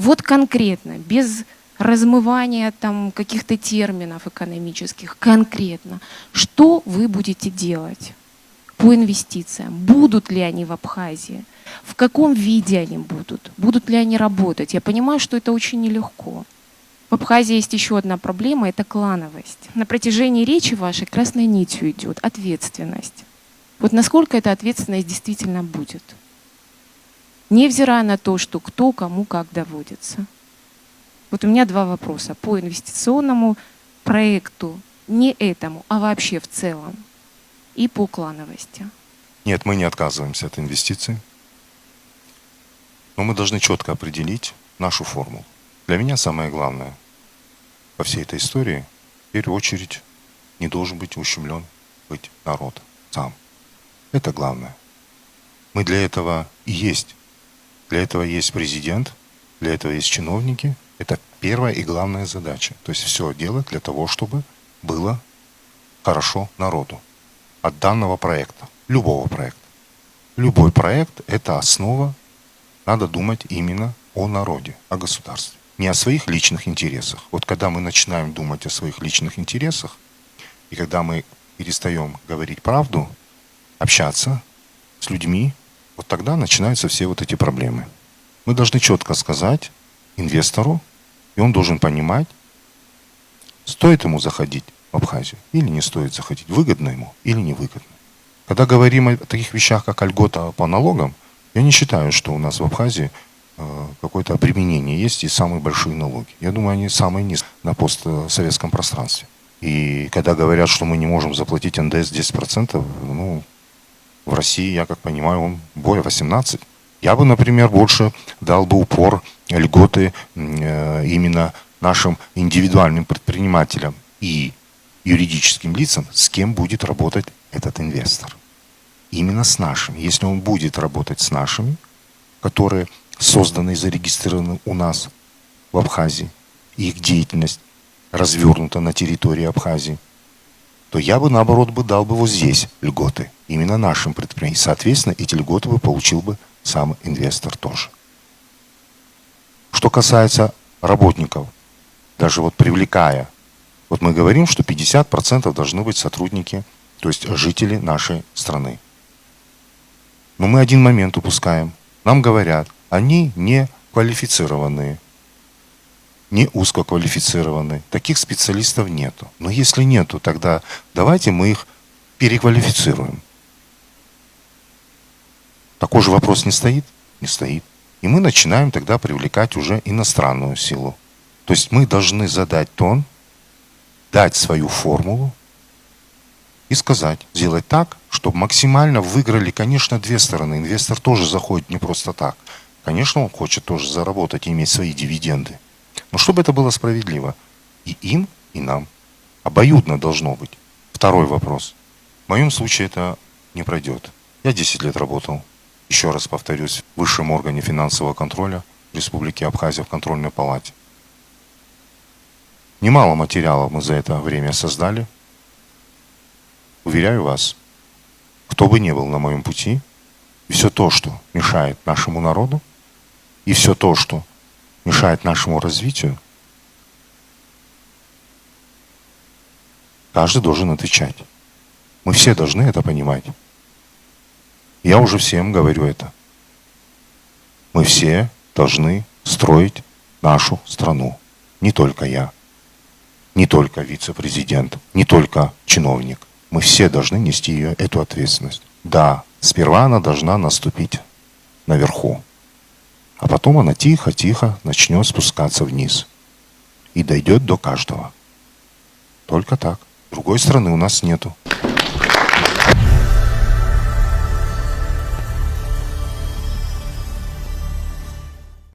Вот конкретно, без размывания там каких-то терминов экономических, конкретно, что вы будете делать по инвестициям? Будут ли они в Абхазии? В каком виде они будут? Будут ли они работать? Я понимаю, что это очень нелегко. В Абхазии есть еще одна проблема – это клановость. На протяжении речи вашей красной нитью идет ответственность. Вот насколько эта ответственность действительно будет? Невзирая на то, что кто кому как доводится. Вот у меня два вопроса по инвестиционному проекту, не этому, а вообще в целом, и по клановости. Нет, мы не отказываемся от инвестиций, но мы должны четко определить нашу формулу. Для меня самое главное во всей этой истории, в первую очередь, не должен быть ущемлен быть народ сам. Это главное. Мы для этого и есть. Для этого есть президент, для этого есть чиновники. Это первая и главная задача. То есть все делать для того, чтобы было хорошо народу. От данного проекта, любого проекта. Любой проект – это основа. Надо думать именно о народе, о государстве. Не о своих личных интересах. Вот когда мы начинаем думать о своих личных интересах, и когда мы перестаем говорить правду, общаться с людьми, вот тогда начинаются все вот эти проблемы. Мы должны четко сказать инвестору, и он должен понимать, стоит ему заходить в Абхазию или не стоит заходить, выгодно ему или невыгодно. Когда говорим о таких вещах, как льгота по налогам, я не считаю, что у нас в Абхазии какое-то обременение есть и самые большие налоги. Я думаю, они самые низкие на постсоветском пространстве. И когда говорят, что мы не можем заплатить НДС 10%, ну, в России, я как понимаю, он более 18%. Я бы, например, больше дал бы упор, льготы именно нашим индивидуальным предпринимателям и юридическим лицам, с кем будет работать этот инвестор. Именно с нашими. Если он будет работать с нашими, которые созданы и зарегистрированы у нас в Абхазии, и их деятельность развернута на территории Абхазии, то я бы, наоборот, дал бы вот здесь льготы, именно нашим предприятиям. Соответственно, эти льготы бы получил бы сам инвестор тоже. Что касается работников, даже вот привлекая, вот мы говорим, что 50% должны быть сотрудники, то есть жители нашей страны. Но мы один момент упускаем. Нам говорят, они не квалифицированные, не узкоквалифицированные. Таких специалистов нету. Но если нету, тогда давайте мы их переквалифицируем. Такой же вопрос не стоит? Не стоит. И мы начинаем тогда привлекать уже иностранную силу. То есть мы должны задать тон, дать свою формулу и сказать, сделать так, чтобы максимально выиграли, конечно, две стороны. Инвестор тоже заходит не просто так. Конечно, он хочет тоже заработать и иметь свои дивиденды. Но чтобы это было справедливо и им, и нам. Обоюдно должно быть. Второй вопрос. В моем случае это не пройдет. Я 10 лет работал, еще раз повторюсь, в высшем органе финансового контроля Республики Абхазия в контрольной палате. Немало материалов мы за это время создали. Уверяю вас, кто бы ни был на моем пути, и все то, что мешает нашему народу, и все то, что мешает нашему развитию, каждый должен отвечать. Мы все должны это понимать. Я уже всем говорю это. Мы все должны строить нашу страну. Не только я, не только вице-президент, не только чиновник. Мы все должны нести эту ответственность. Да, сперва она должна наступить наверху. А потом она тихо-тихо начнет спускаться вниз. И дойдет до каждого. Только так. Другой стороны у нас нету.